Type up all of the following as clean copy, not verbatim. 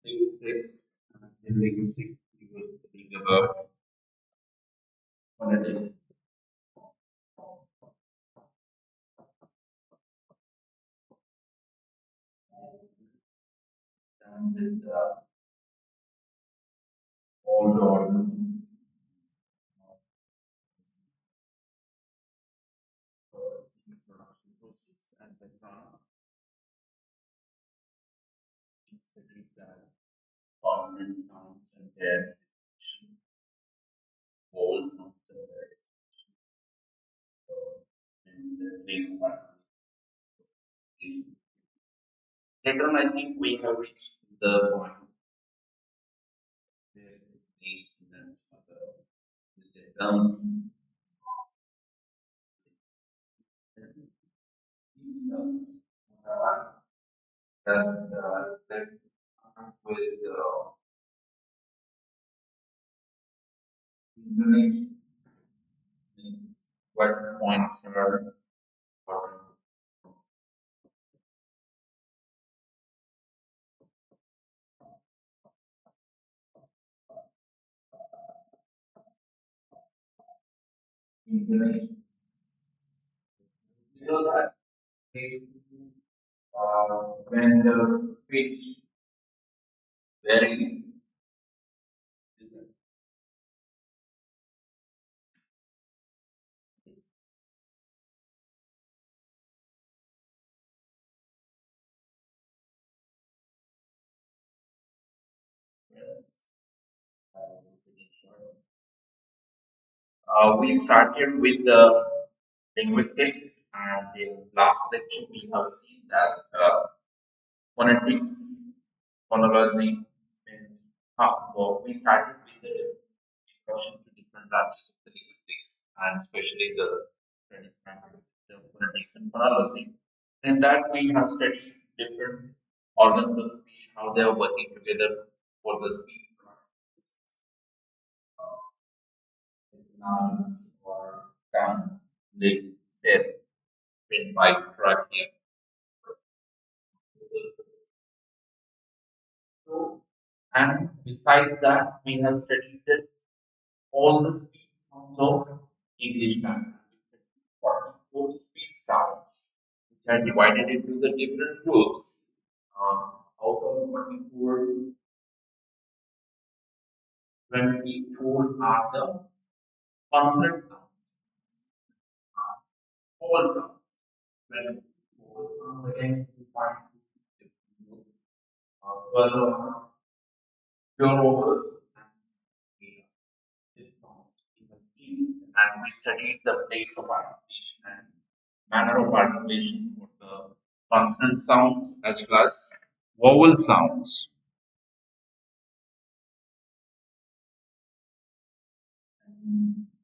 linguistics. In linguistics, we will think about phonetic and with all the organisms in the production process and the study that consonant sounds and their distribution, vowel sounds and their distribution, and the place partition. Later on, I think we have reached the point where these students are the terms these terms that with information what points are important. Information. You know that basically, when the pitch very we started with the linguistics, and in last lecture we have seen that phonetics, phonology means well, we started with the introduction to different branches of the linguistics, and especially the phonetics and phonology. In that, we have studied different organs of speech, how they are working together for the speech. Nouns or tongue, lip, lip, windpipe, trachea. So, and besides that, we have studied all the speech forms of English language. 44 speech sounds, which are divided into the different groups. Out of 44, 24 are the consonant sounds, vowel sounds. 24 again, we find 12 are pure vowels and 8 are diphthongs. You can see, and we studied the place of articulation and manner of articulation for the consonant sounds as well as vowel sounds.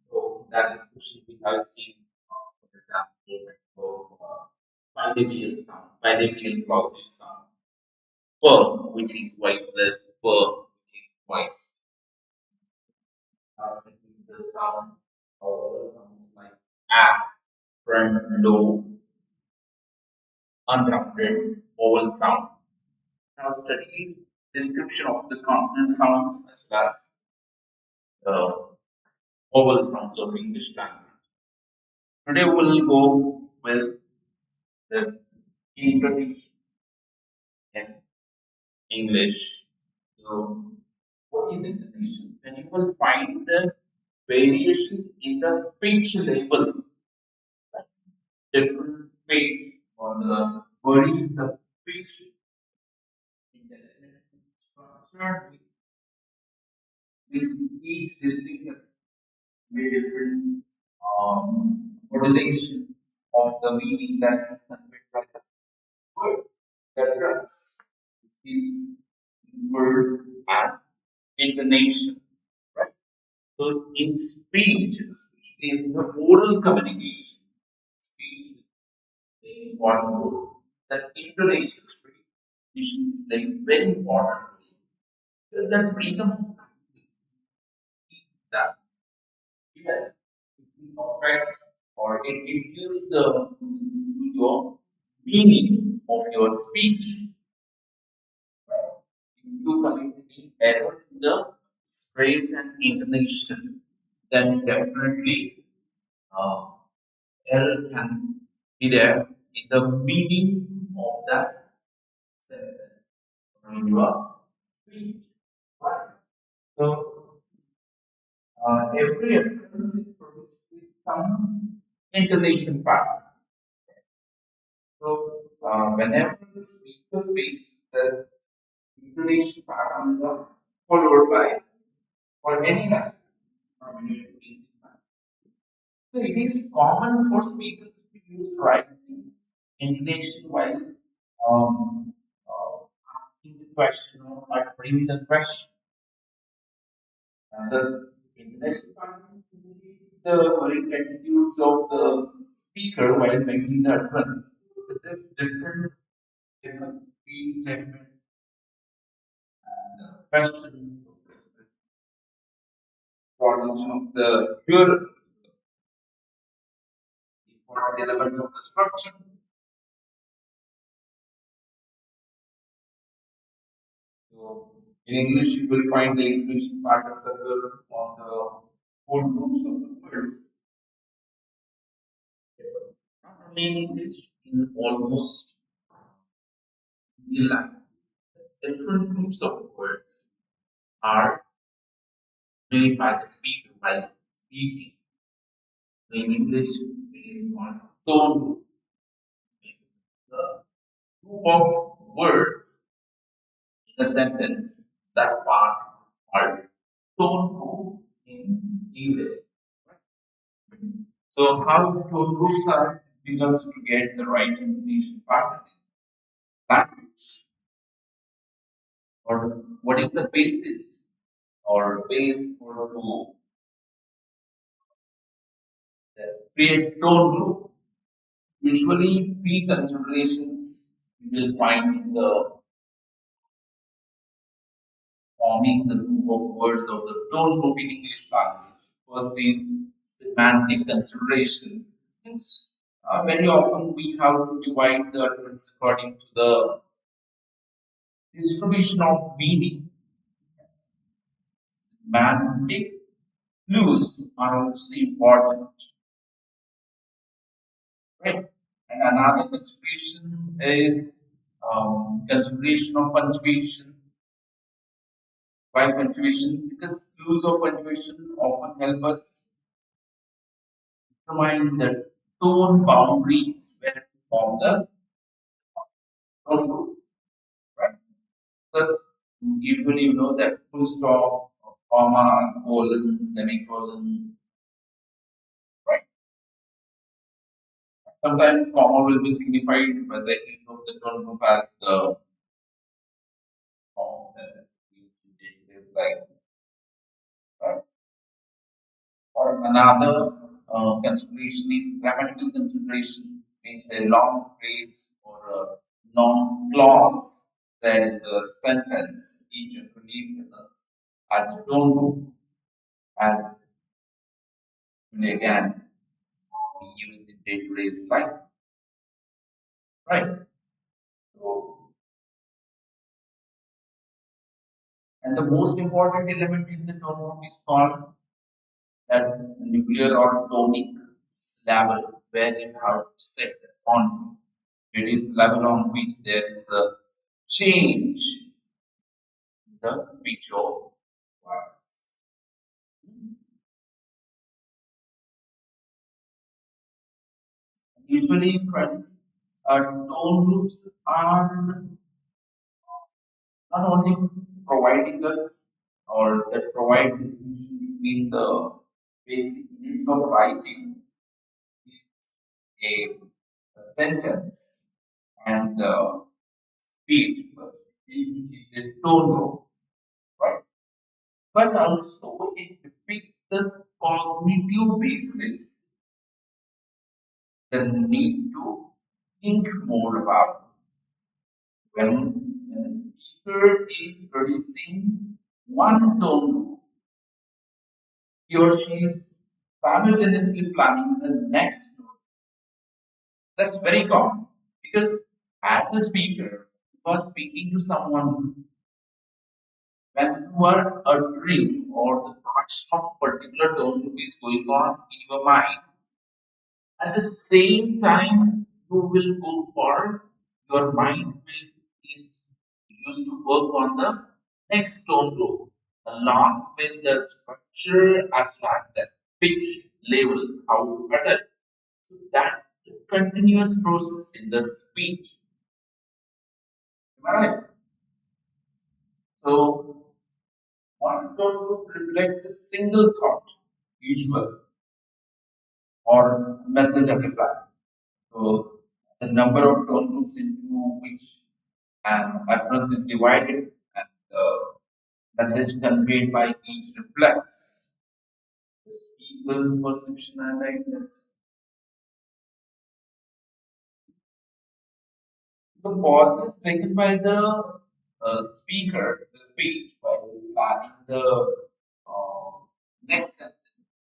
So that discussion we have seen, for example, for bilabial sound, bilabial plosive sound, per, which is voiceless, per, which is voice. Simply the sound or sounds like a, front, low, unrounded, vowel sound. Now studied description of the consonant sounds as well as the vowel sounds of English language. Today we'll go with this intonation in English. So, what is intonation? Then you will find the variation in the pitch level, different pitch or the vary the pitch in the structure with each distinct very different modulation of the meaning that is conveyed by the word reference, which is word as intonation, right? So in speech, in the oral communication, speech is very important role. That intonation is like very important role because that bring them that yeah, it affects or it gives the your meaning of your speech. Right? to commit any error in the phrase and intonation, then definitely uh, error can be there in the meaning of that sentence when you are speaking. Right? So every utterance is produced with some intonation pattern. So whenever the speaker speaks, the intonation patterns are followed by for any language. So it is common for speakers to use rising intonation while asking the question or uttering the question. And thus, intonation pattern the very attitudes of the speaker while making the utterance. So there's different speech statement and questions, problems of the hearer, important elements of the structure. So in English, you will find the English patterns occur on the whole groups of the words. Not only in English, in almost any language, different groups of words are made by the speaker while speaking. In English, it is called tone group. The group of words in a sentence that part called tone group in English. So how tone groups are because to get the right intonation pattern in language, or what is the basis or base for to create tone group? Usually, three considerations you will find in the forming the group of words of the tone group in English language. First is semantic consideration. Means very often we have to divide the utterance according to the distribution of meaning. Yes. Semantic clues are also important, right? And another consideration is consideration of punctuation. Why punctuation? Because clues of punctuation often help us determine the tone boundaries when to form the tone group, right? Because usually you know that full stop, comma, colon, semicolon, right? Sometimes comma will be signified by the end of the tone group as the comma that is like, right? Or another consideration is grammatical consideration, means a long phrase or a long clause that in the sentence is generally as a tone group, as again we use in day-to-day life, right? So, and the most important element in the tone group is called that nuclear or tonic level, where you have to set the tone. It is level on which there is a change in the pitch of words. Usually, friends, tone groups are not only providing us or that provide distinction between the basic needs of writing a sentence and speech, but speech which is a tone group, right? But also it depicts the cognitive basis, the need to think more about when the speaker is producing one tone group, he or she is simultaneously planning the next tone. That's very common because as a speaker, you are speaking to someone when you are uttering or the action of particular tone group is going on in your mind, at the same time you will go for your mind will is used to work on the next tone group along with the structure as well as the pitch level, how to utter. So that's the continuous process in the speech. Am I right? So one tone group reflects a single thought, usual, or message at a time. So the number of tone groups into which an address is divided and the message conveyed by each reflects the speaker's perception and ideas. The pauses taken by the speaker, the speech, while planning the uh, next sentence,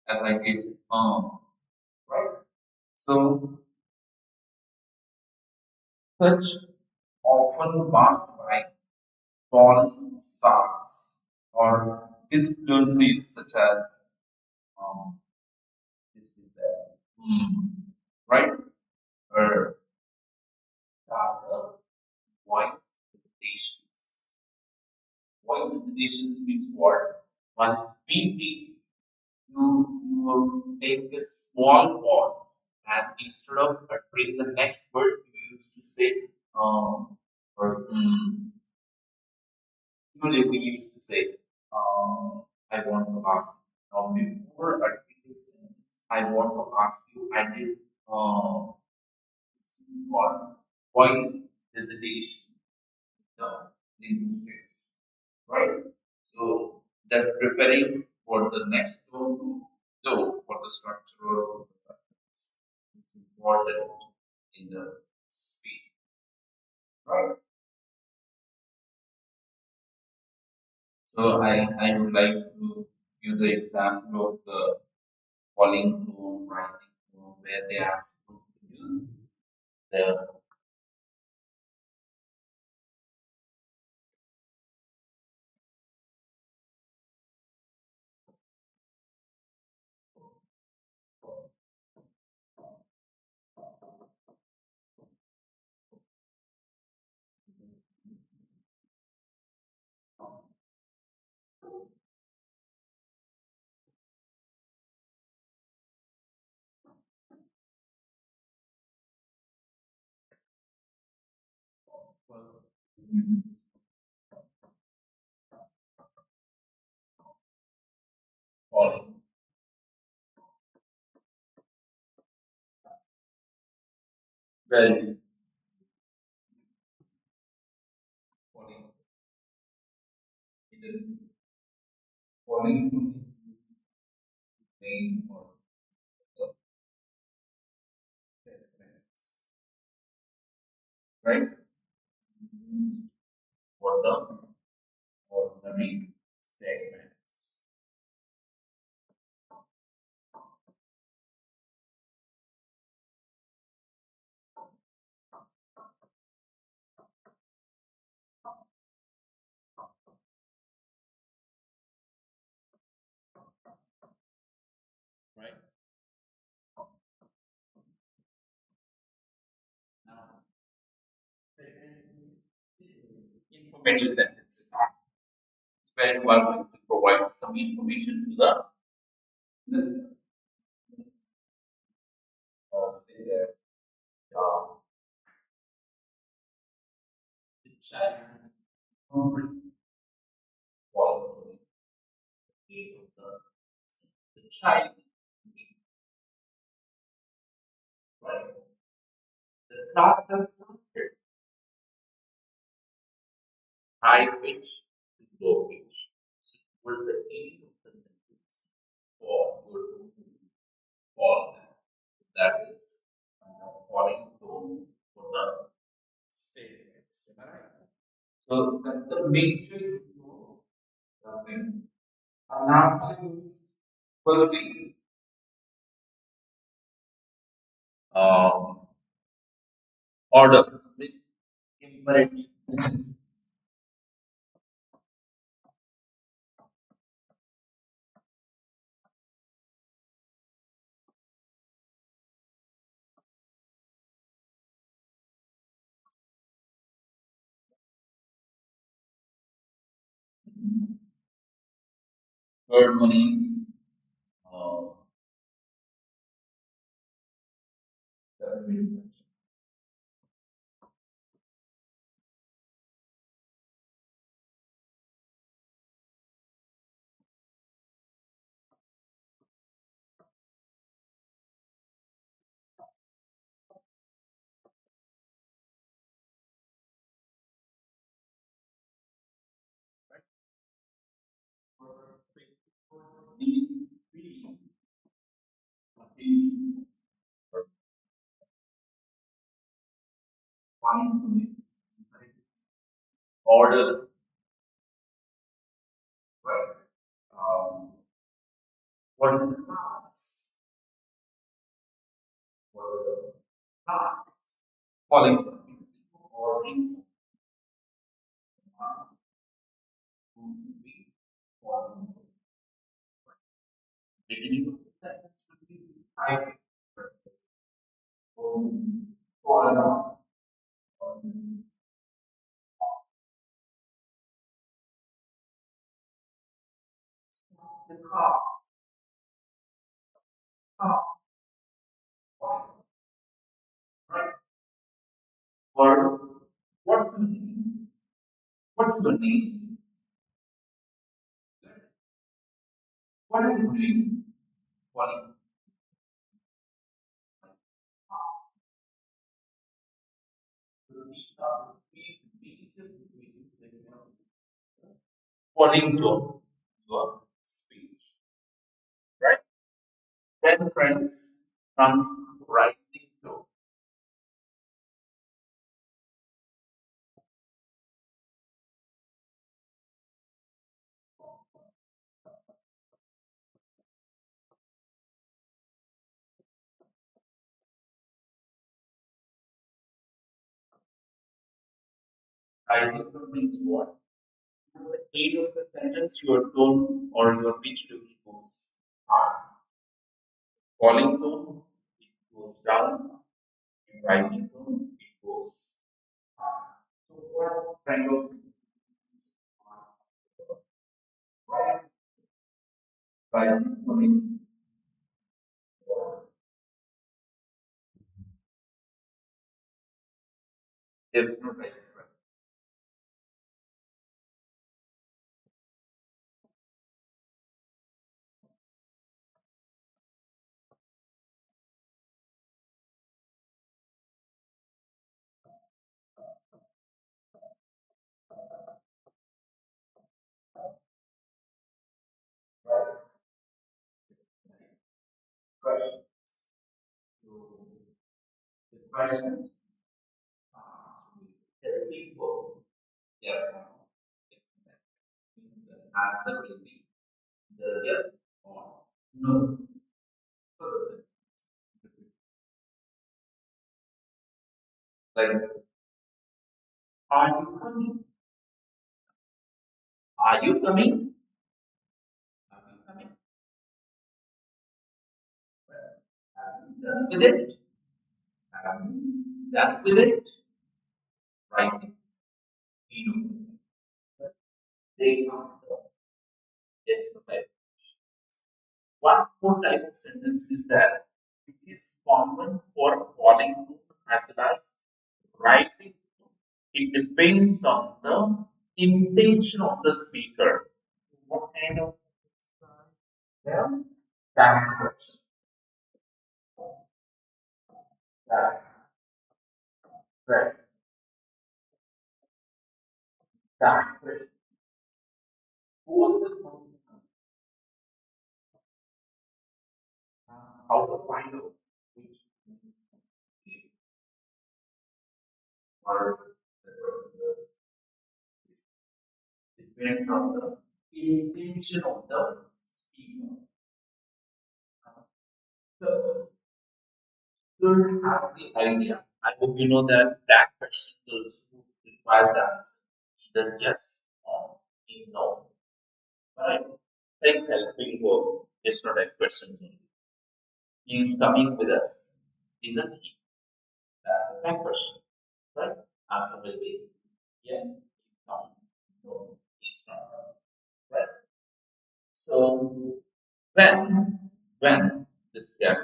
as I did, right? So, such often marked by false starts or disfluencies such as this is the right or voice hesitations. Voice hesitations means what? While speaking, you take a small pause and instead of uttering the next word, you used to say or usually we used to say I want to ask. Now before uttering this sentence, I want to ask you. I did what voice hesitation in this case, right? So they're preparing for the next tone to go for the structural it's important in the speech, right? So I would like to give the example of the falling tone, rising tone, where they are supposed to use the falling, very falling, either falling to the main or the segments, right? For the ordinary segments, right? Now, informative sentences. It's very important to provide some information to the listener. Say that uh, the child hungry while the child, right? The class has started high pitch to low pitch. Was the aim of the sentence for good fall? That is falling tone for the statements. Am I right? So the major analogies will be um, orders with imperative tenses. Third one is uh, these three contain one order, right? Um, what are the class? What are the class? Calling or things be calling beginning of the sentence would be I call around the car, right? Or what's the name? What's your name? What are you doing? Calling. According to your speech, right? Then, friends, comes writing to. Writing to means what? At the end of the sentence, your tone or your pitch to be goes high. Calling tone, it goes down. In writing tone, it goes high. So, what kind of rising tone is definitely right. So, the question the people, yeah, the answer will be the yes or no. Like, are you coming? Are you coming? Are you coming? Have you done with it? Have you done with it? Rising. You know, they are the yes or no. One more type of sentence is that it is common for falling tone as well as rising tone. It depends on the intention of the speaker. What kind of yeah? That question. That right. That question. Both the how to find out which are the depends on the intention of the speaker. So should have the idea. I hope you know that that question also require the answer. Either yes or no. Right? Like helping work is not a question only. He's coming with us, isn't he? That's my question. Right? Answer will be yes, he's coming. No, he's not. So when this gap,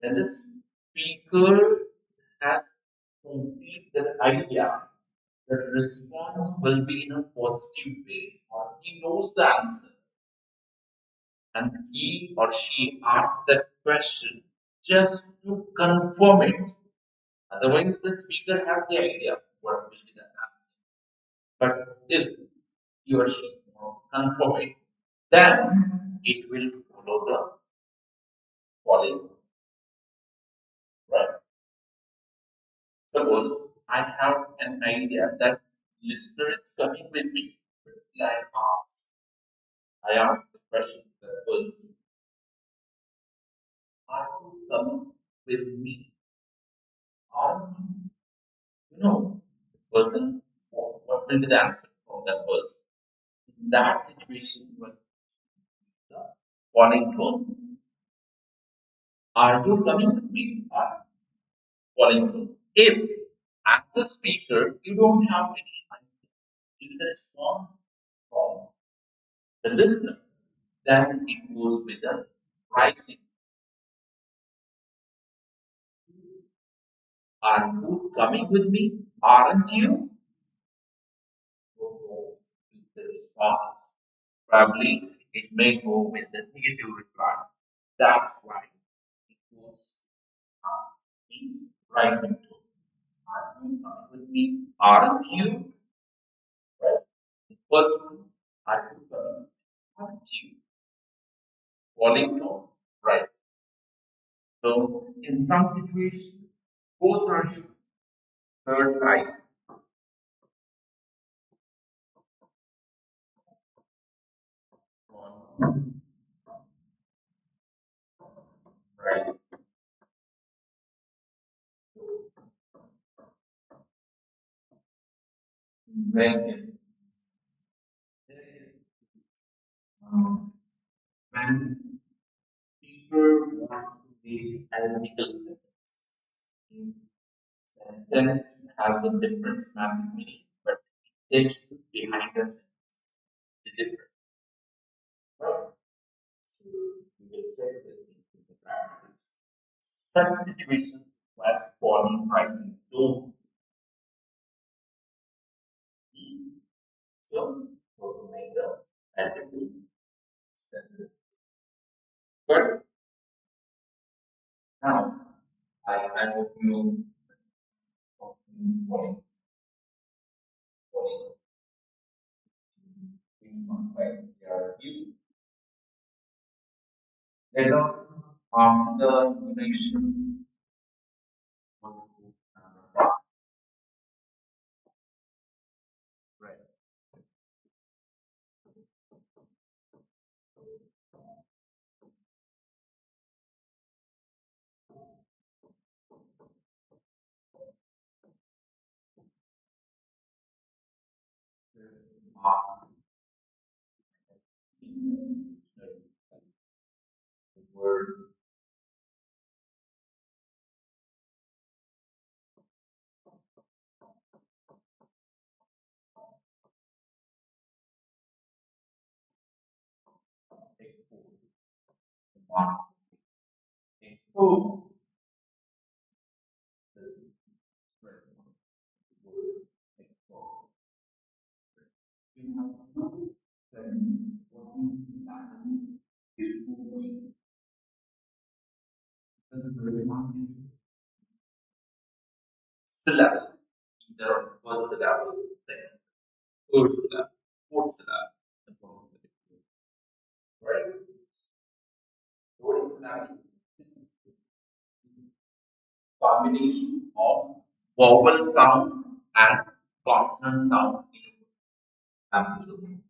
when the speaker has completed the idea, the response will be in a positive way, or he knows the answer, and he or she asks that question just to confirm it. Otherwise, the speaker has the idea what will be the answer, but still he or she won't confirm it. Then it will follow the following, right? Suppose I have an idea that listener is coming with me. But still I ask the question to the person, are you coming with me? Are you? The person, what will be the answer from that person? In that situation, what the following tone, are you coming with me? Or following tone. If as a speaker you don't have any idea, in the response from the listener, then it goes with the pricing. Are you coming with me? Aren't you? Don't know with the response. Probably it may go with the negative reply. That's why it goes means pricing tone. Are you coming with me? Aren't you? Right? The first one, are you coming with me? Aren't you? Falling tone, right? So in some situations, both are used. Third type, one, right? When um, when people want to make analytical sentences, sentence has a different semantic meaning, but text behind the sentence is different, right? So we will say this in the practice. Such situations where body writing don't be so to make the analytical sentence. But now I hope you body body in one way. You later after the duration right. Uh, the word export. Export. The word export. You have to know that what is happening before we because the response is syllable. Either on first syllable, second, third syllable, fourth syllable, and fourth syllable. Right? What is that? Combination of vowel sound and consonant sound in amplitude.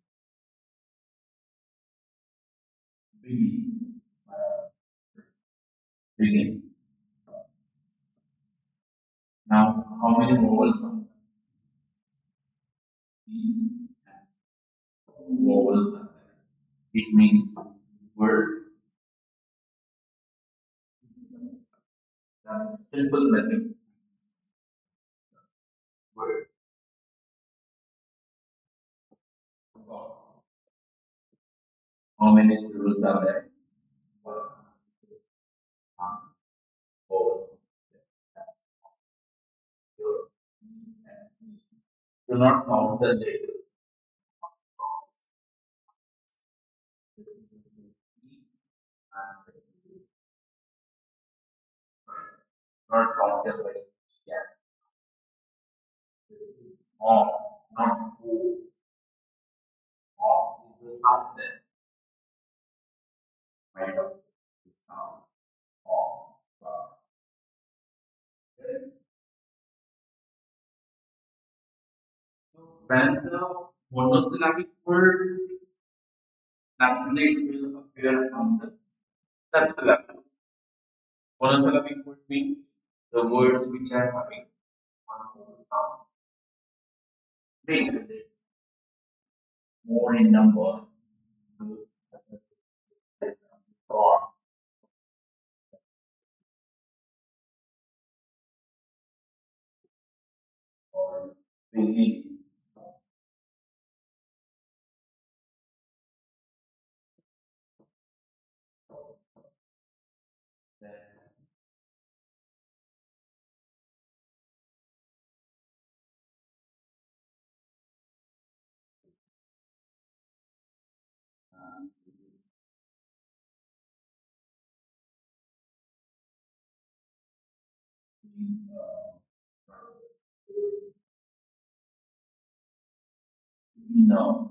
Begin. Begin. Now, how many vowels are there? Vowels are there. It means word. That's a simple method. Word. How many syllables are there? One, four. Do not count the letters. Not count them by yeah. On, not O. On is the sound then. Right up the sound. On. When the monosyllabic word naturally it will appear on the that's the level. Monosyllabic word means the words which are having one vowel sound. They more in number or or begin. Then uh, no.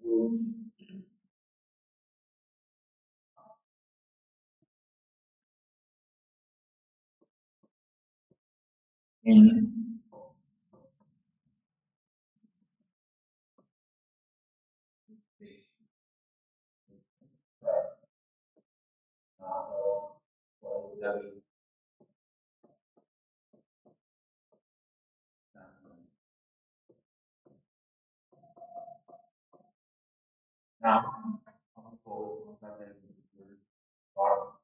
Words in vocabulary. Now, for vocabulary or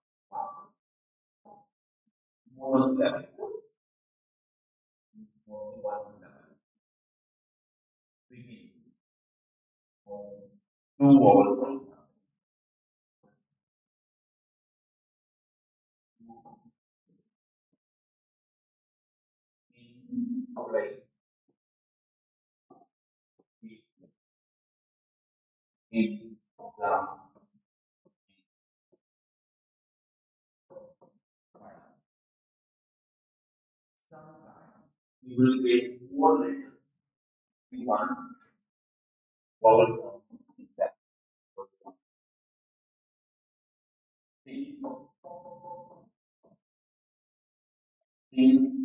monosyllabic word, only one syllable. Begin. Two vowels sound. In, right, in, la, sometimes you will get more letters. One vowel sound is that. In, in,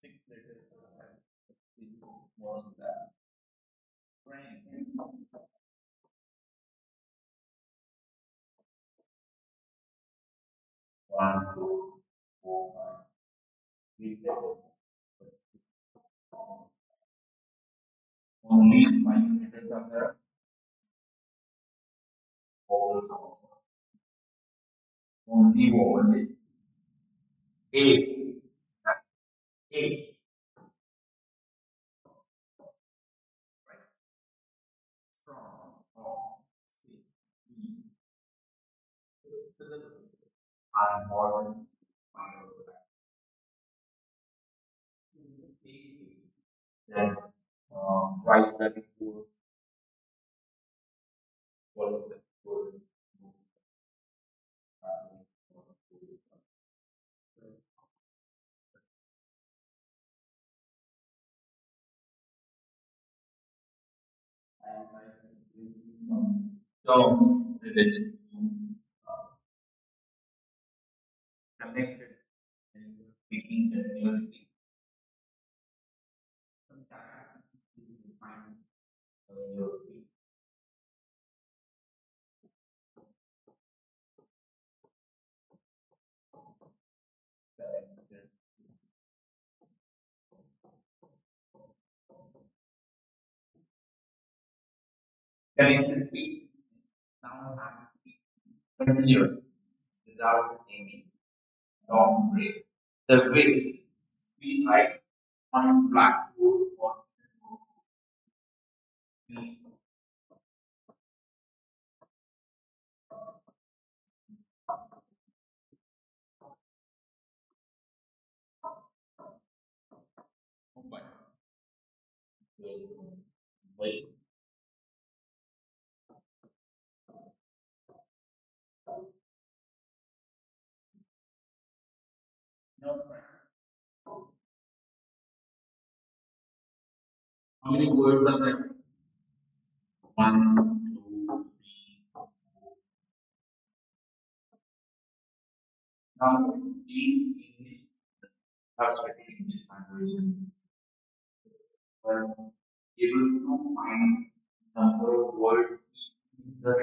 six letters. In, more than that. Friend. One, two, four, five. Three letters. Only five letters are there. Vowels sound. Only vowel is A. A. Strong. C. E. I'm modern. Then rice that food. What is the food? some terms related to connected and speaking continuously. Sometimes you will find your connected. Connected speech. Now I'm speaking continuously without any long break. The way we write on blackboard or we mobile will wait. No, how many words are there? One, two, three. Now, in English, perspective English language, were able to find number of words in the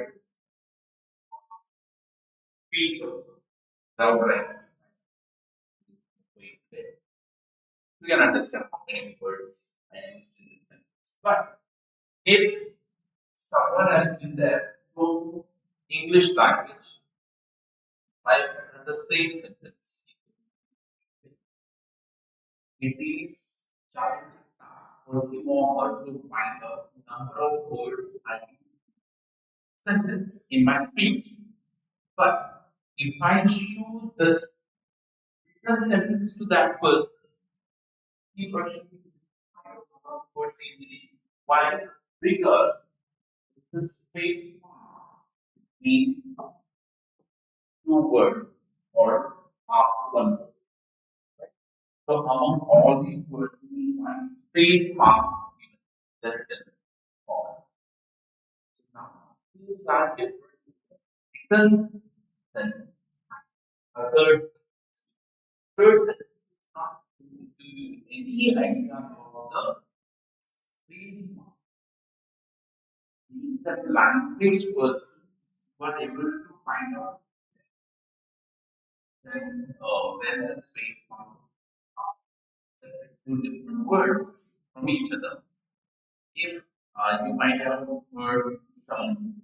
speech also. Without writing. We can understand how many words I used in the sentence. But if someone else is there from English language, like the same sentence, it is challenging for the author to find out the number of words I use sentence in my speech. But if I show this different sentence to that person, he or she will find out the number of words easily. Why? Because the space between two words or after one word. So among all these words, we find space marks in the written form. So now these are different written sentences. A third sentence is not giving you any idea of the space mark. The language was were able to find out then when the space mark separate two different words from each other. If you might have heard some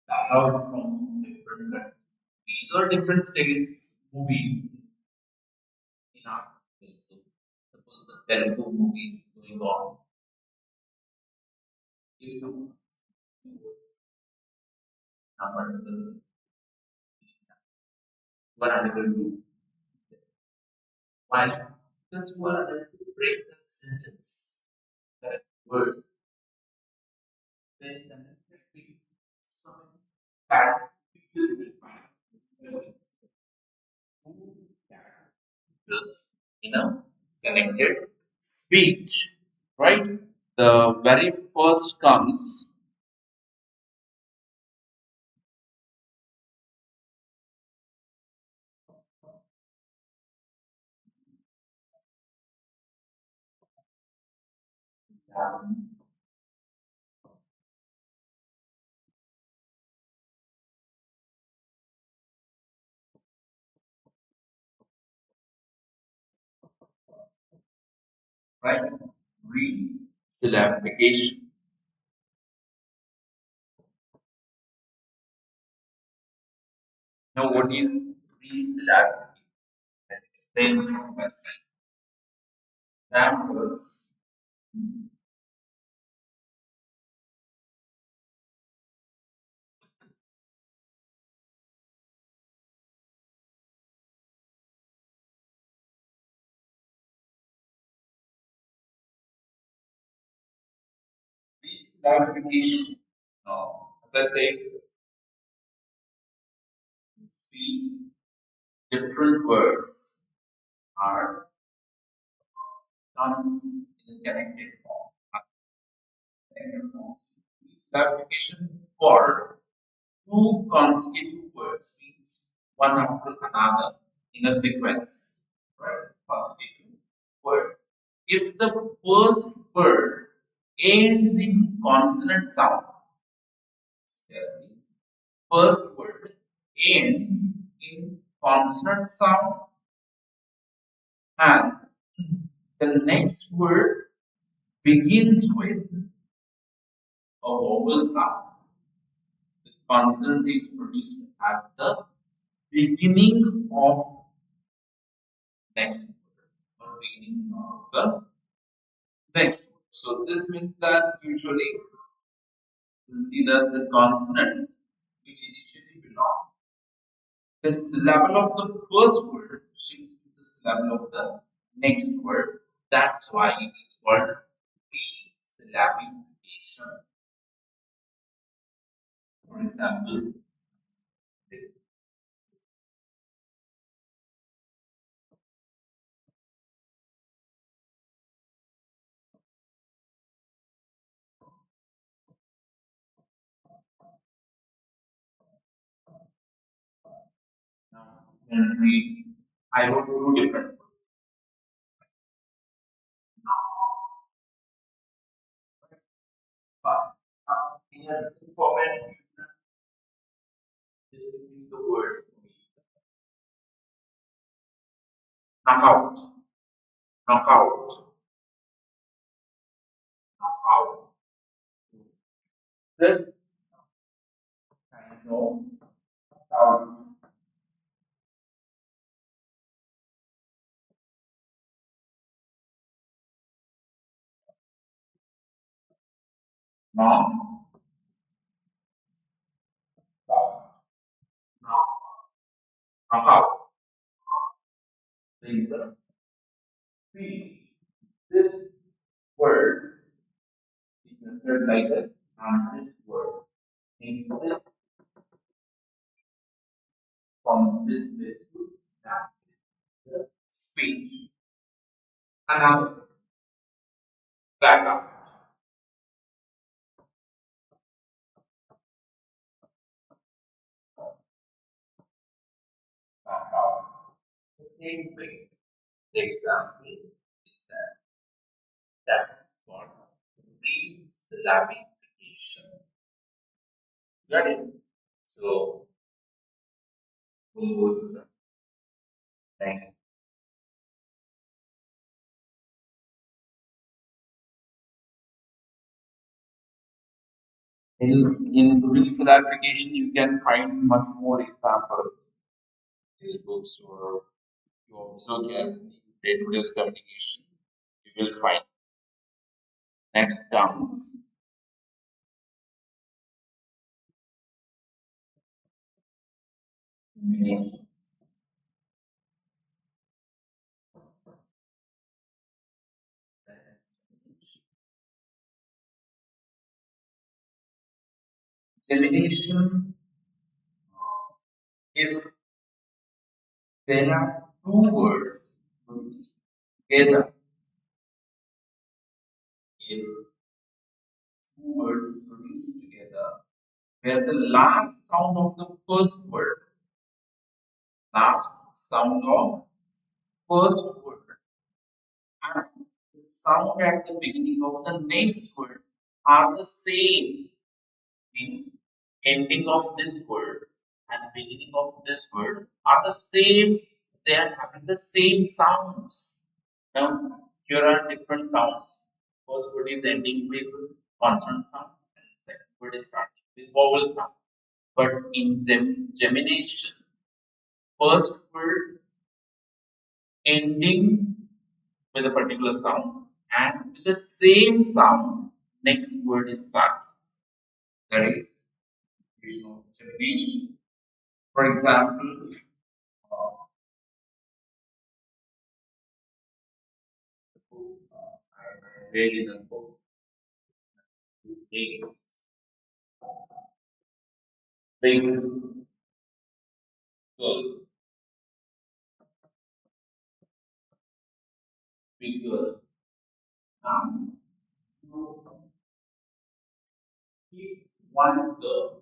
dialogues from different countries, these are different states movies in our country. So suppose the Telugu movie is going on, if someone number were unable to why? Because you are unable to break that sentence, that word, then the next speak so many facts because we find characters in a connected speech, right? The very first comes right. Re-syllabification. Now, what is re-syllabification? I'll explain this myself. That was re-syllabification. Now, as I said, in speech, different words are comes in a connected form. Syllabification for two consecutive words means one after another in a sequence, right? Consecutive words. If the first word ends in consonant sound, the first word ends in consonant sound and the next word begins with a vowel sound. The consonant is produced as the beginning of next word or beginning sound of the next word. So this means that usually you see that the consonant which initially belongs the syllable of the first word shifts to the syllable of the next word. That's why it is called pre-syllabification. For example, now you can read. I wrote two different words. But in a different format, you can distinguish the words for me. Knockout, knockout, knockout. This kind of knockout, knock, knock, knockout. The P. This word is considered like a and this word in this from this to that the speech. Another backup. Backup. The same thing. The example is that is called re-syllabification. Got it? So we'll go to the next. In re-syllabification, you can find much more examples in these books or you observe carefully day-to-day communication. You will find. Next comes gemination. Gemination, if there are two words produced together, if two words produced together, where the last sound of the first word, last sound of first word, and the sound at the beginning of the next word are the same, means ending of this word and beginning of this word are the same. They are having the same sounds. Now here are different sounds. First word is ending with consonant sound, and second word is starting with vowel sound. But in gemination, first word ending with a particular sound and with the same sound, next word is starting. That is gemination. For example, I read in a book, big, big girl, big girl. Now, Keep one girl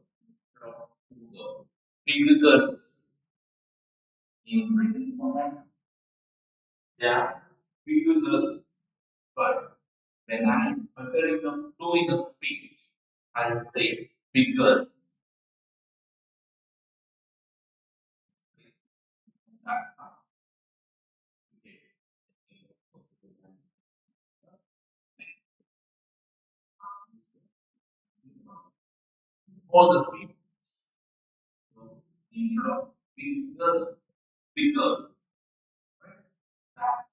from two girls. Big girls in written format. Yeah, big girl. But when I'm preparing them doing a speech, I'll say bigger. All the statements. So instead of bigger, bigger, right? That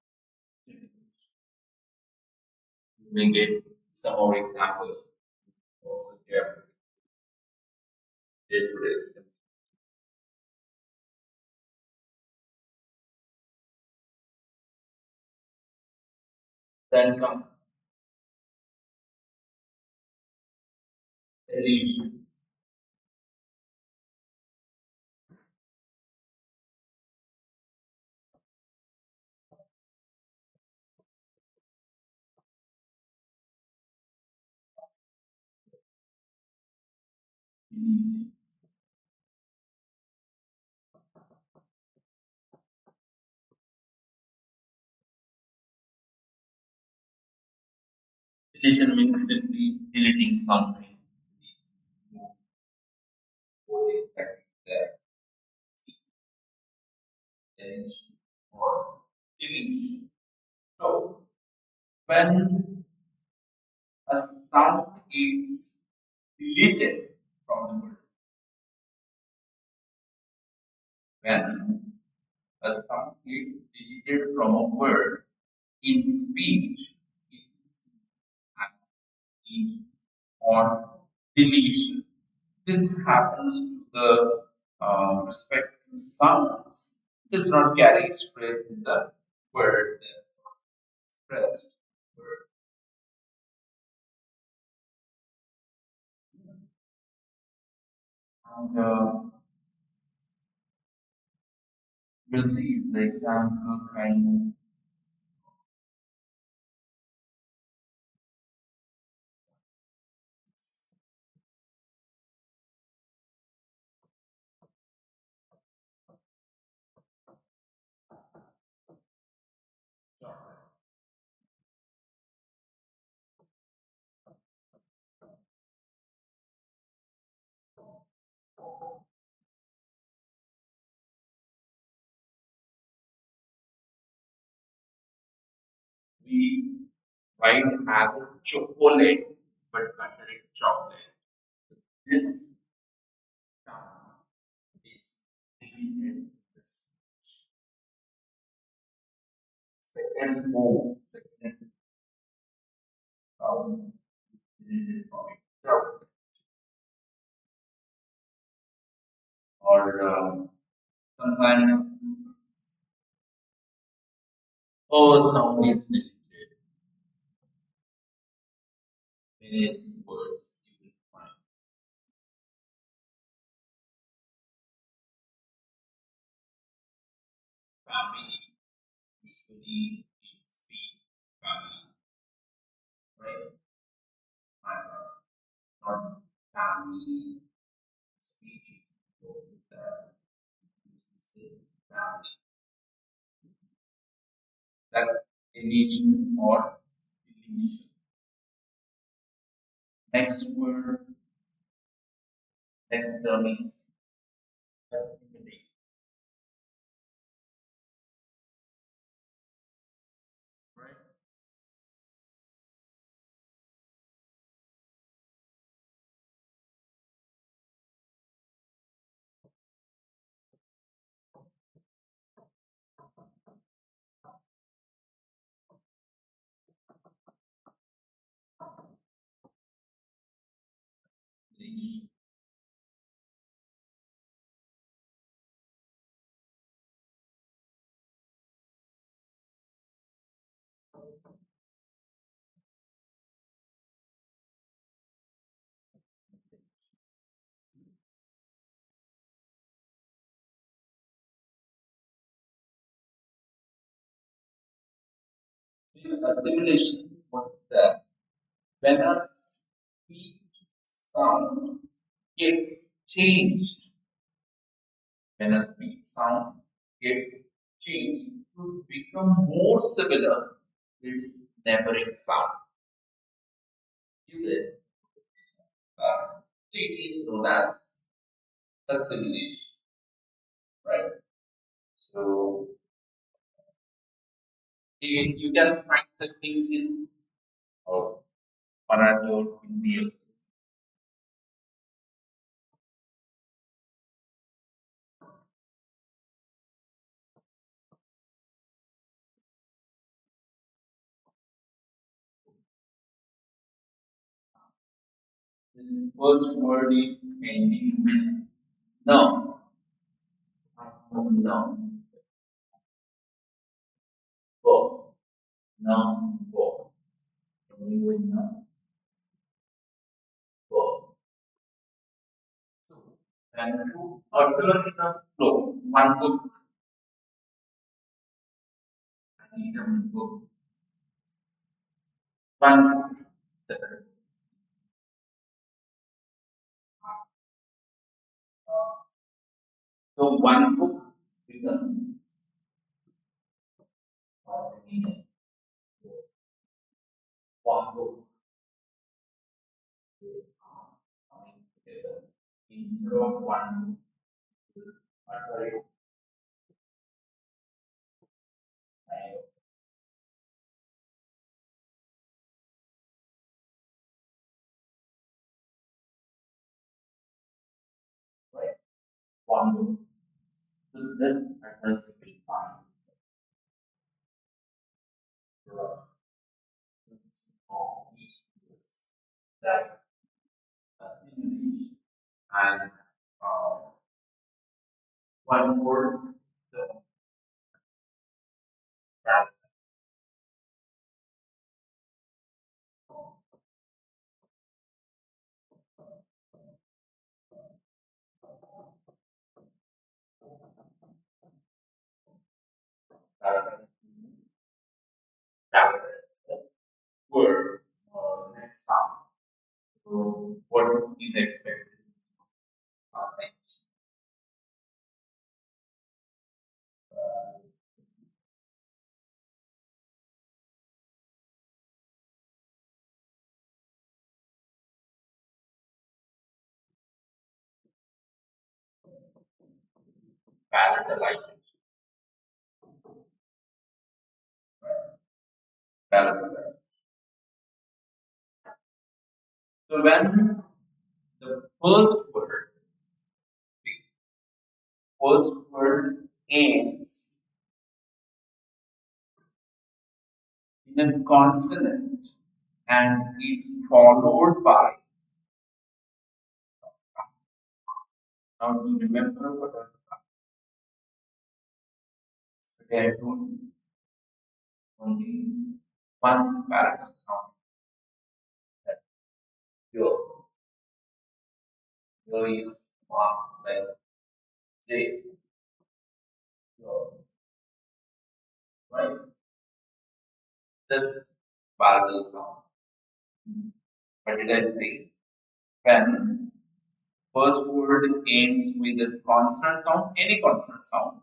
you may get some more examples also here day to day. Then come illusion. Deletion means simply deleting something. Change or delete. So when a sound is deleted from the word, when a sound is deleted from a word in speech, it is an E or deletion. This happens to the respective sounds. It does not carry stress in the word, the expressed word. And we'll see the example kind of we write as a chocolate, but under it chocolate. This sound is deleted. This second move, second sound deleted from it. So, or sometimes sound is deleted. Various words you will find. Family usually we speak family, right? Not family speech. So that you say family. That's deletion or deletion. Next word, next term is eliminate, right? Deletion. Assimilation, what is that? When a speech sound gets changed, when a speech sound gets changed to become more similar to its neighboring sound. You get it is known as assimilation, right? So you can find such things in Marathi or Hindi. This first word is ending with no. No. Go. No. Go. Ending with no. Go. So, when to utter in a flow, one book, I need a book, one book. So, one book becomes meaning. One book coming together. Instead of one book, utter it and right. One book. So, this utterance will find all these words that English and uh, one word the that that that word next sound. So what is expected next? Palatalization. Palatalization. So when the the first word ends in a consonant and is followed by now do you remember what I told you? Only one parallel sound that your is marked like J, your, right? This parallel sound. What did I say? When first word ends with a consonant sound, any consonant sound,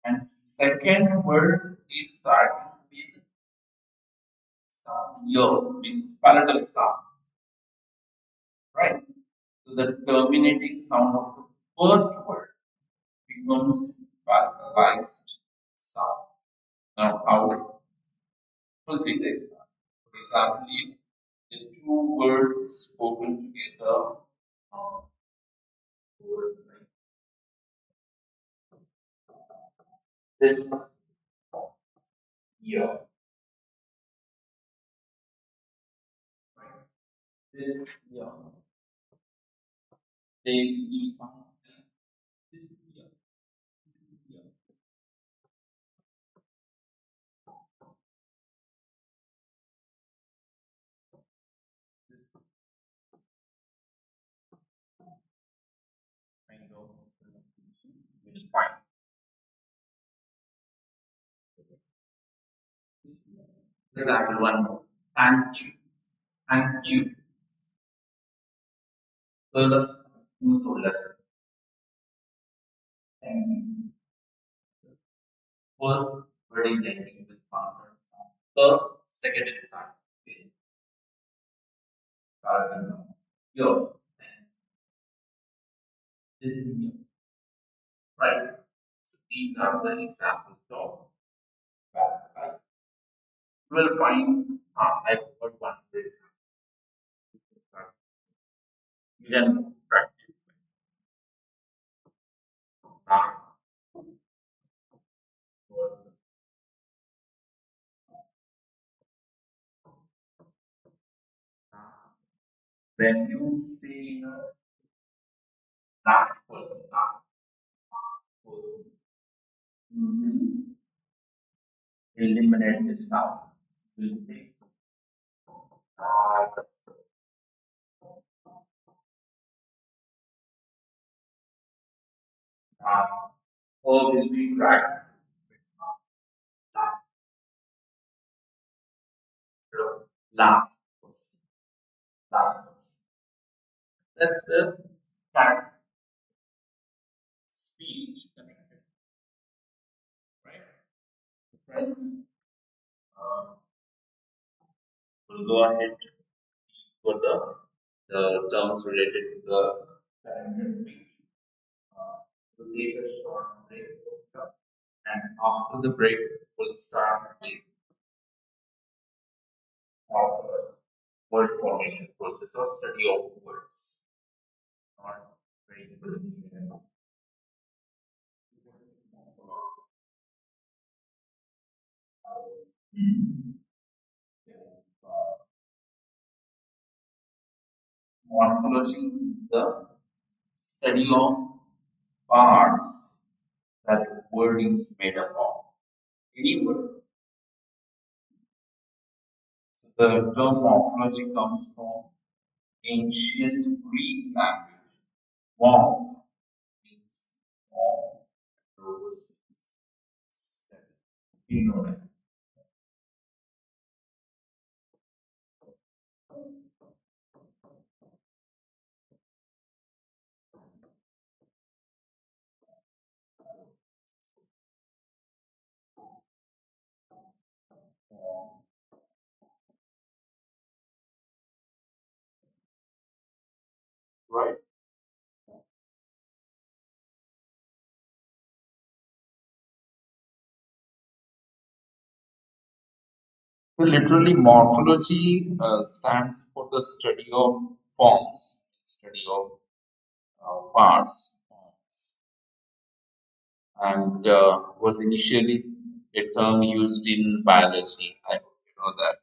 and second word is starting with sound yo, means palatal sound, right? So the terminating sound of the first word becomes palatalized sound. Now, how to proceed is that? For example, if the two words spoken together, um, word like this year, right? This year, they use sound like this year, this year. This kind of pronunciation you will find. For example, one more. Thank you. Thank you. So let's use our lesson. And first word is ending with consonant sound. The second is start with starting sound. Here, this is new, right? So these are the examples of back, right? You will find I put one phrase. You can practice now. When you say last person, you will eliminate the sound. You will take last, last, or will be dragged. Last person, last person. That's the fact speech connected, right? Friends, uh, we'll go ahead for the terms related to the connected speech. We'll take a short break, and after the break, we'll start with our word formation process or study of words. Not very good. Mm. Morphology is the study of parts that word is made up of. Any word. So the term morphology comes from ancient Greek language. Morph means form. Rose means study. You know that. Right? So literally, morphology stands for the study of forms, study of parts, forms, and was initially a term used in biology. I hope you know that.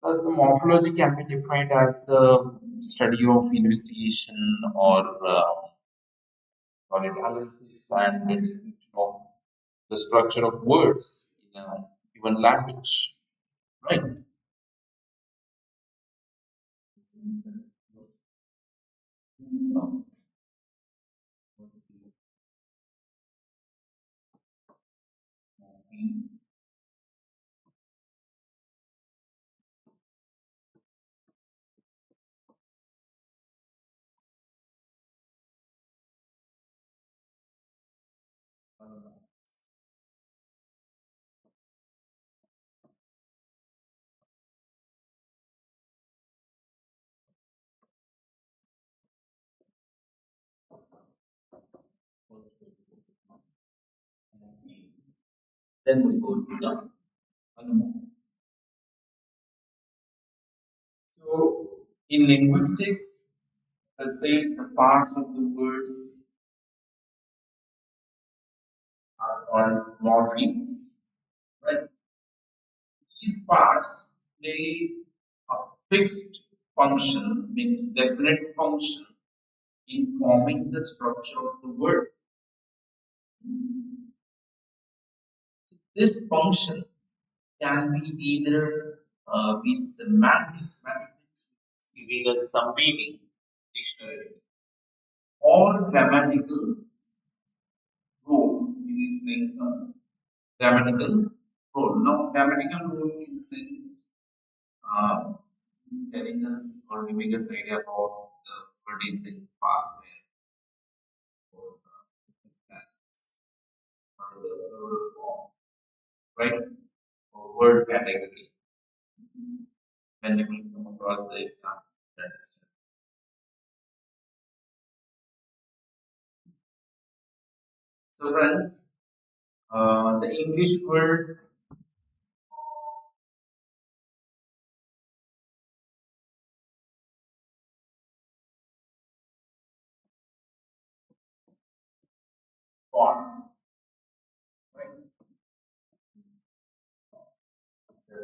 Thus, the morphology can be defined as the study of investigation or analysis and the description of the structure of words in a given language. Right? Then we go to the animals. So, in linguistics, the same the parts of the words are called morphemes. Right? These parts play a fixed function, means definite function in forming the structure of the word. This function can be either be semantic, semantic means giving us some meaning, dictionary, or grammatical role. It is playing some grammatical role. Now, grammatical role in the sense, uh, He's telling us or giving us idea about the word is in past tense or the plural form, right? Or word category when you will come across the example. That is so, friends. The English word form, right? The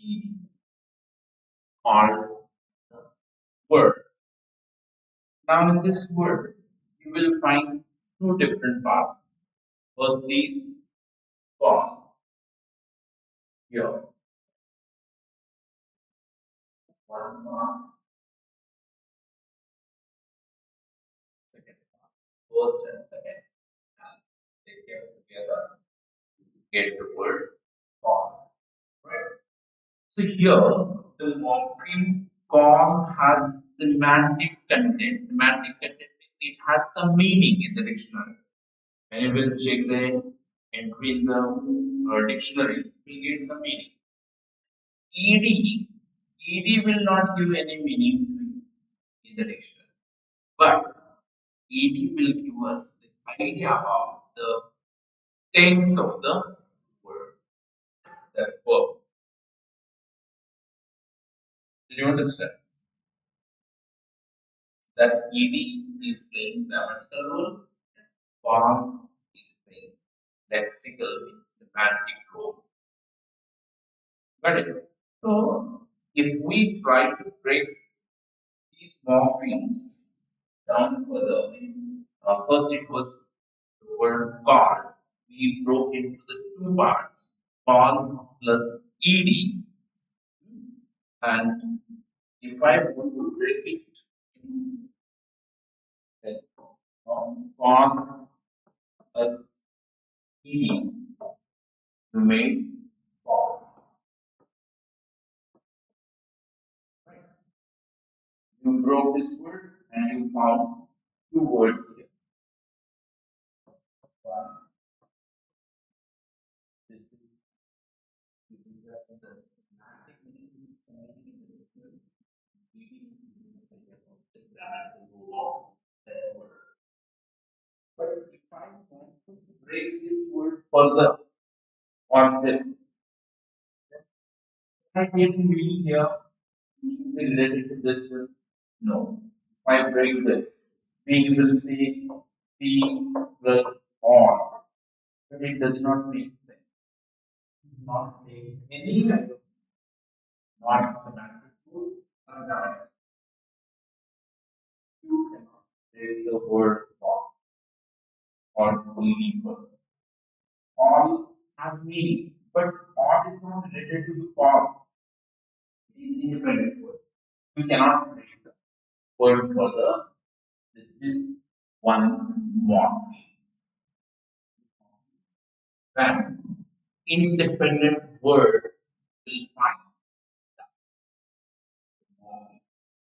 ed or the word. Now, in this word, you will find two different parts. First is form here, one part, second part, first and second, and they came together to get the word form, right? So here, the morpheme form has semantic content. Semantic content means it has some meaning in the dictionary. And you will check the entry in the dictionary, you will get some meaning. ED will not give any meaning to you in the dictionary, but ED will give us the idea about the tense of the word, that verb. Did you understand that ED is playing grammatical role, and form is playing lexical, semantic role? Got it? So, if we try to break these morphemes down further, first it was the word call. We broke into the two parts, call plus ed, and if I want to break it into call plus ed remain call. Right? You broke this word and you found two words here. One, this is just the semantic meaning, semantic meaning. But if I want to break this word further on this, I take meaning here related to this word. No. If I break this, we will say P plus on. But it does not make sense. Not make any kind of not semantic rule or not. You cannot break the word or meaning word. All has meaning, but all is not related to the form. It is independent word. We cannot break the word further. This is one more. Then independent word will find the form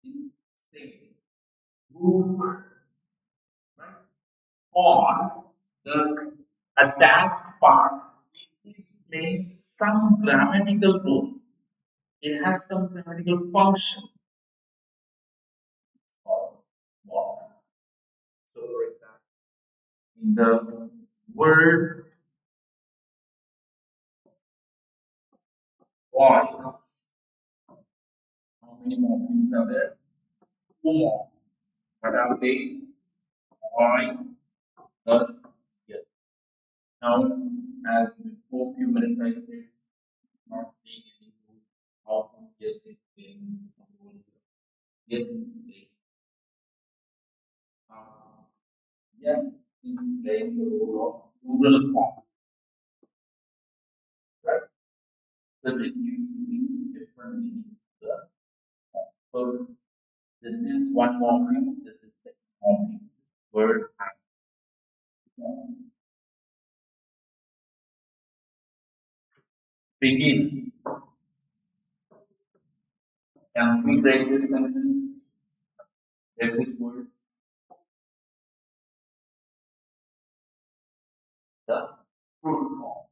in same root word, right? Or the attached part, it is playing some grammatical role. It has some grammatical function. Or what? So, for example, in the word voice, how many morphemes are there? Two more. What are they? Boy, thus, yes. Now, as before few minutes I said, not being able to how to yes it being yes it being. Yes is playing the role of plural form, right? Because it gives meaning different meaning to the form. So this is one morpheme, this is the morpheme. Word and form. Begin. Can we break this sentence? Break this word? The fruit form.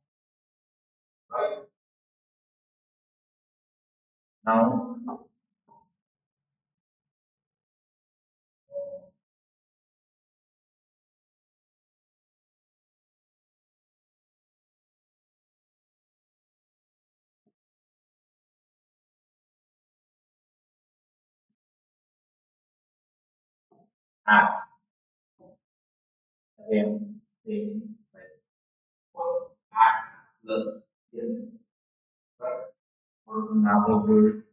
Right? Now, apps. Again, same. Like, well, app plus yes. Right? Or another word.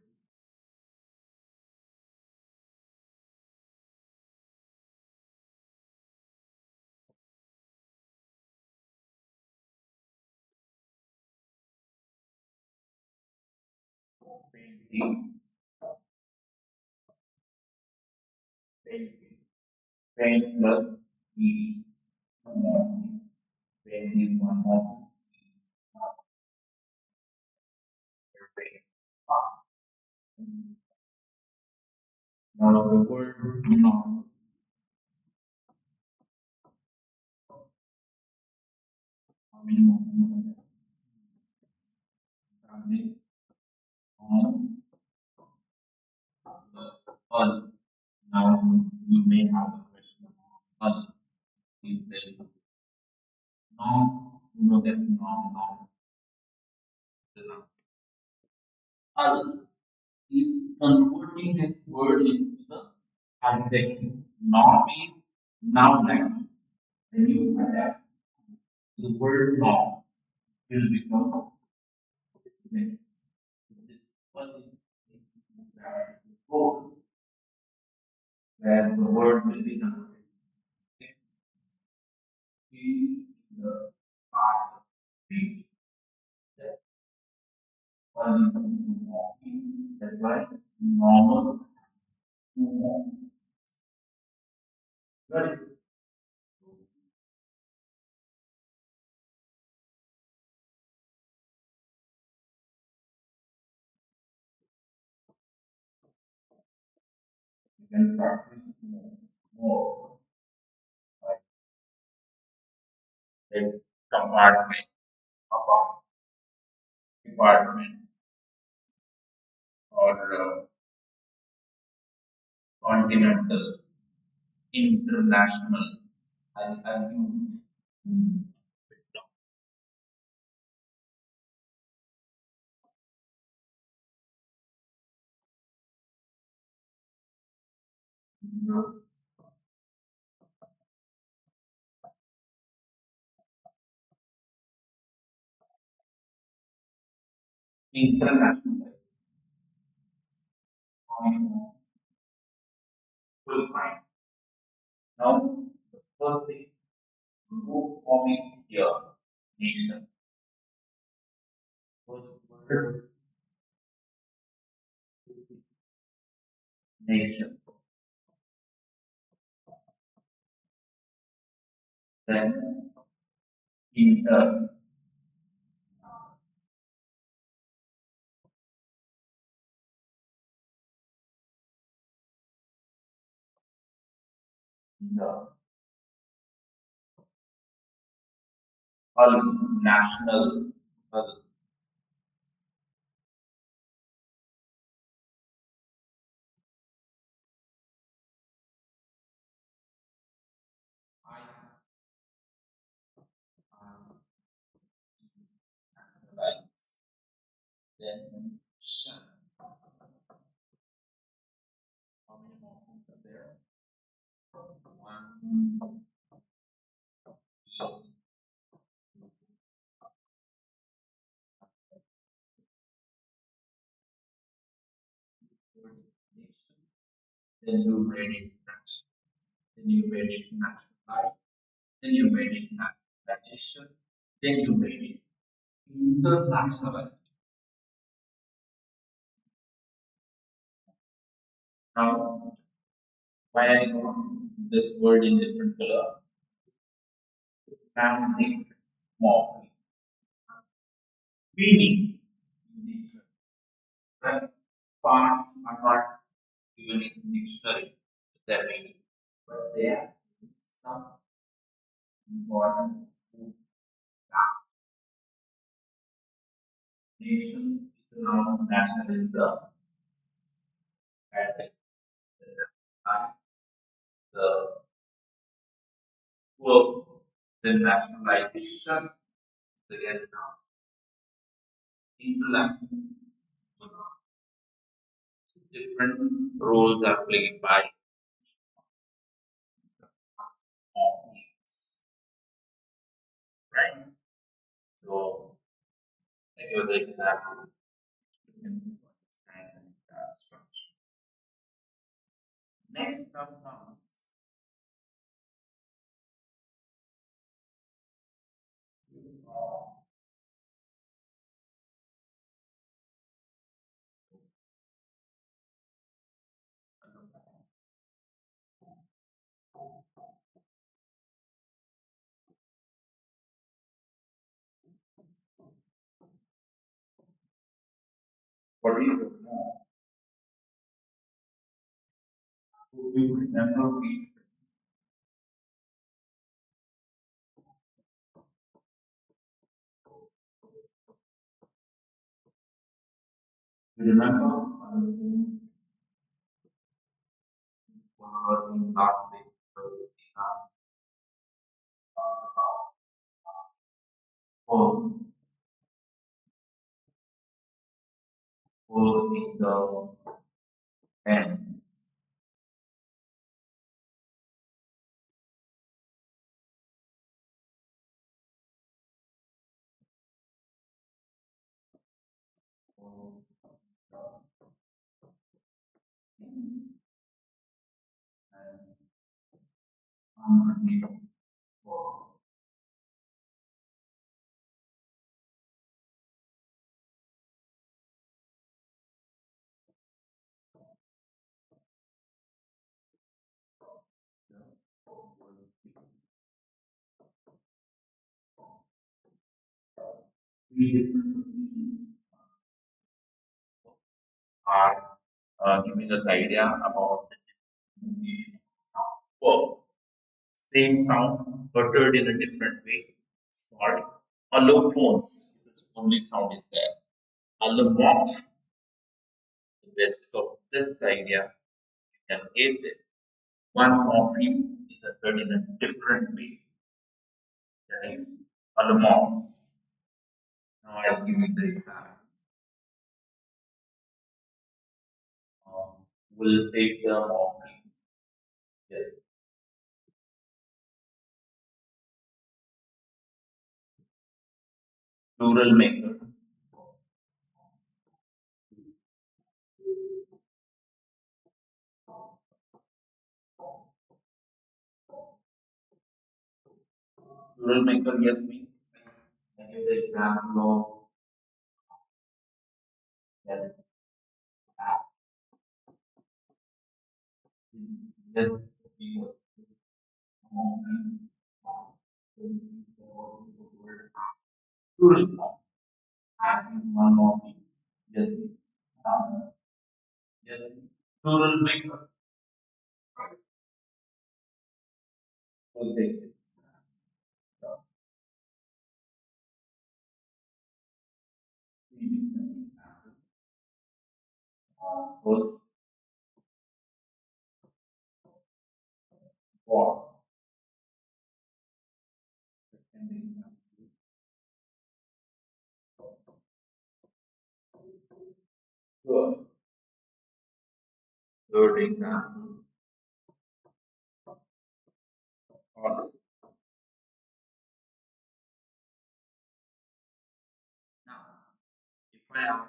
Painting. Painting. Paint plus E. Paint is one more. Paint. Now the word non. How many more? Family. On plus all. Now you may have a question. All. Is there is non? You know that non, non. Al is converting this word into the adjective. Non is noun action. When you adapt the word non will become adjective. This one is before where the word will be converted. In the parts of speech that one walking. That's why normal movement. Got it? You can practice more like compartment, apart, department, or continental, international. I use international, full time. Now, the first thing, group form is here, nation. First word, nation. Then, inter, inter, all national, all I, nationalize. Then, shan. How many morphemes are there? One, nation. Then you made it national. Then you made it nationalized. Then you made it nationalization. Then you made it internationalized. Now, why I got this word in different color? Family morpheme. Meaning, right? parts are not given in dictionary, their meaning, but there are some important nation is the noun, national is the asset, and the verb, the nationalization, the end noun, intellect. Different roles are played by these, right? So, I give the example. You can understand structure. Next up comes uh, what is the more? Do you remember these? You remember was in last week where we have about four, four in the end. Four, and underneath four. Three different are giving us idea about the different sound. Verb. Same sound uttered in a different way. It's called allophones because only sound is there. Allomorph, the basis of this idea, you can guess it. One morpheme is uttered in a different way. That is allomorphs. Now I'll give you the example. We'll take the morpheme. Yes. Plural maker. Plural maker, yes, me. I give the example of that app is just piece of morpheme. Plural form. Adding one morpheme. Yes. Yes. Plural maker. We'll take it. First, for. Second example, good. Third example, horse. Now, if I have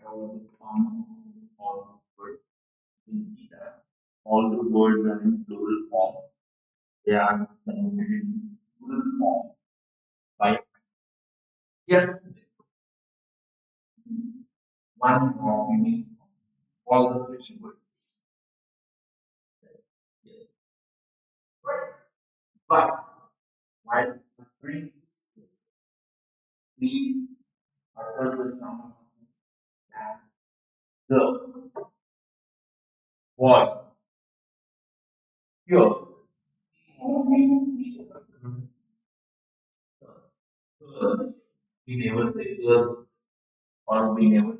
the form all words in either, all the words are in plural form. They are converted in plural form by yes, one form means all the three words. Yes. But while uttering we utter the sound and the voice. Here, girls. We never say girls or we never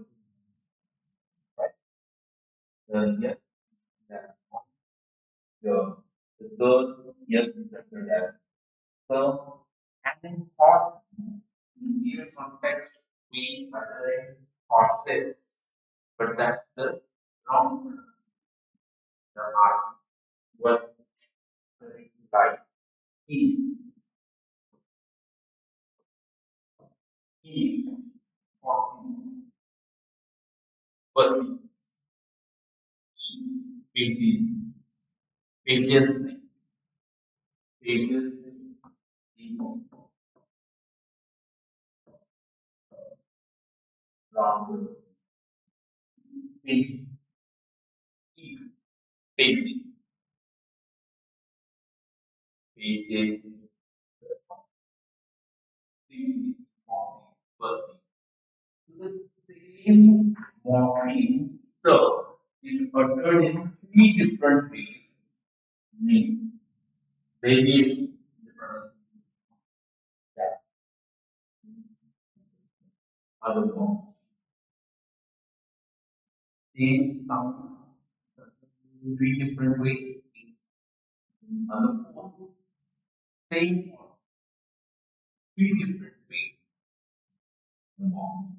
yes, that the yes, that. So, and in horse, in Indian context, we utter horses, but that's the wrong. The heart was like he, he's, walking, pussy, pages, pages, pages, round, page, page, pages, pussy. The same morpheme, so, is uttered in three different ways, meaning variation in the pronunciation that other forms. Same sound in three different ways, other form, same form, three different ways, forms.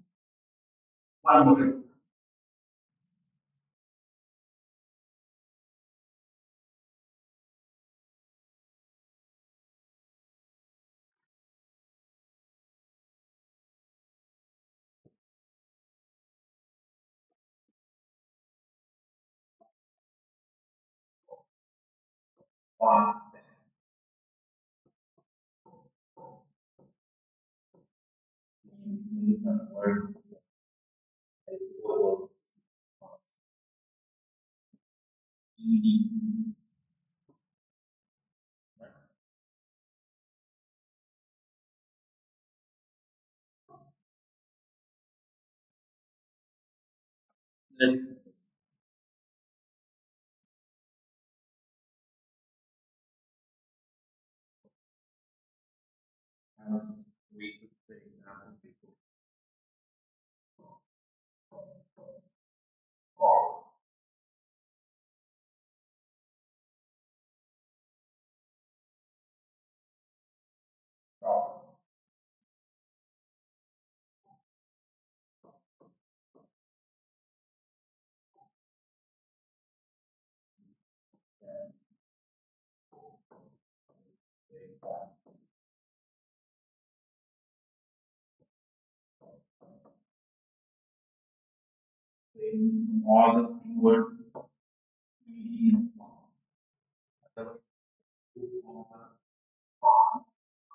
One more. Past tense, word, verbs, ed. Let's as we could say now before. Call, call, and then all the words ed. The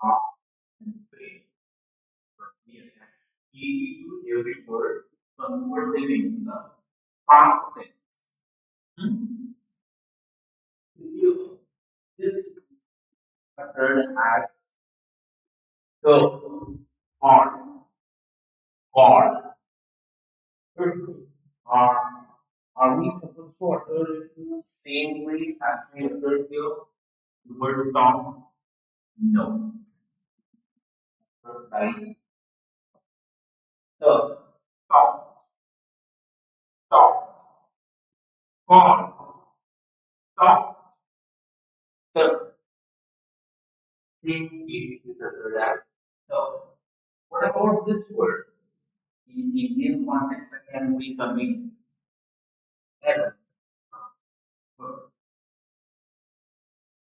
half and pray. But we attach ed to every word converted into the past tense. Hmm. This occurred as the on, on. Are, are we supposed to utter it in the same way as we uttered here? The word Tom? No. Right? The top, top, on, top, the same it is uttered as the. What about this word? In Indian context, again, we submit L,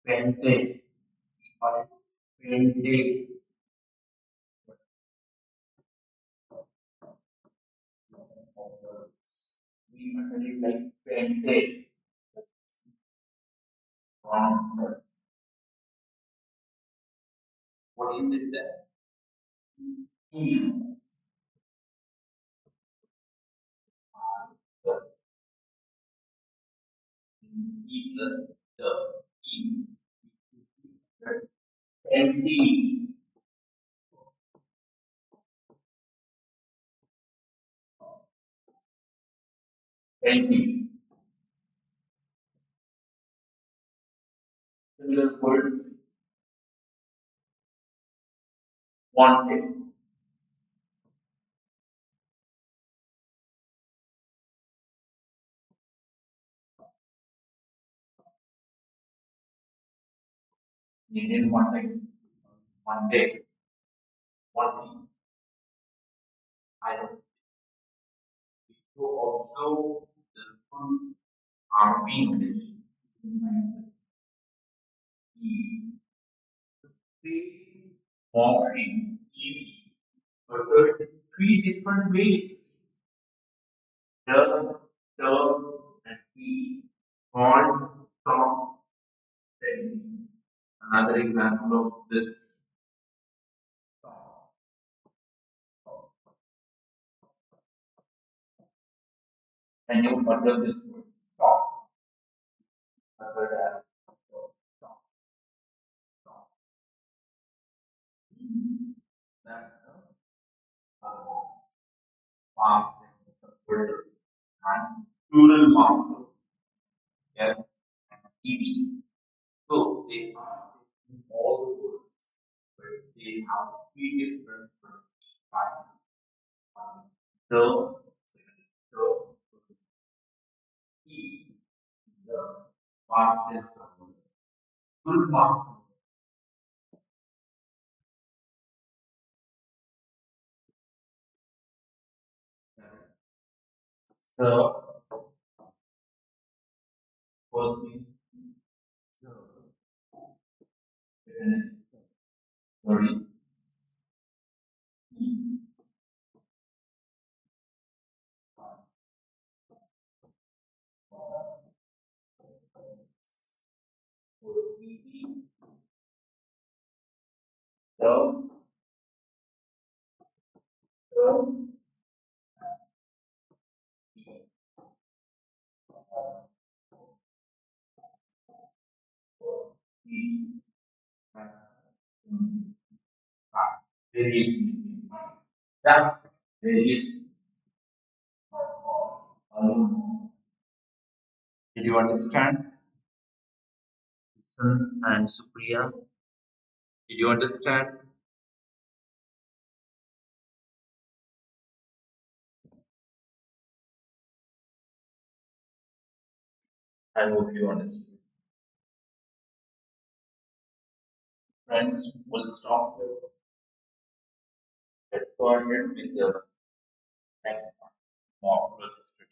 pente, or pente, we utter it like pente, wrong. What is it then? E, the E plus the E, pente, 20. Similar words, wanted. In Indian context, wanted, wanting. I don't to observe the full army English. E. Three morpheme, E, uttered three different ways. The, and E, called, from, then. Another example of this. Can you utter this word? Talk. Uttered as talk. Talk. That's the past tense, the word, and plural marker. Yes, and ED. So they are taking all the words, but they have three different words. The, the, E, the past tense of the full mark. The first thing, the, then it's sorry, E, E, the, the, E, and variation. That's variation. Did you understand? Sun and Supriya, did you understand? I hope you understood. Friends, we'll stop here. Let's go ahead with the next one, mock register.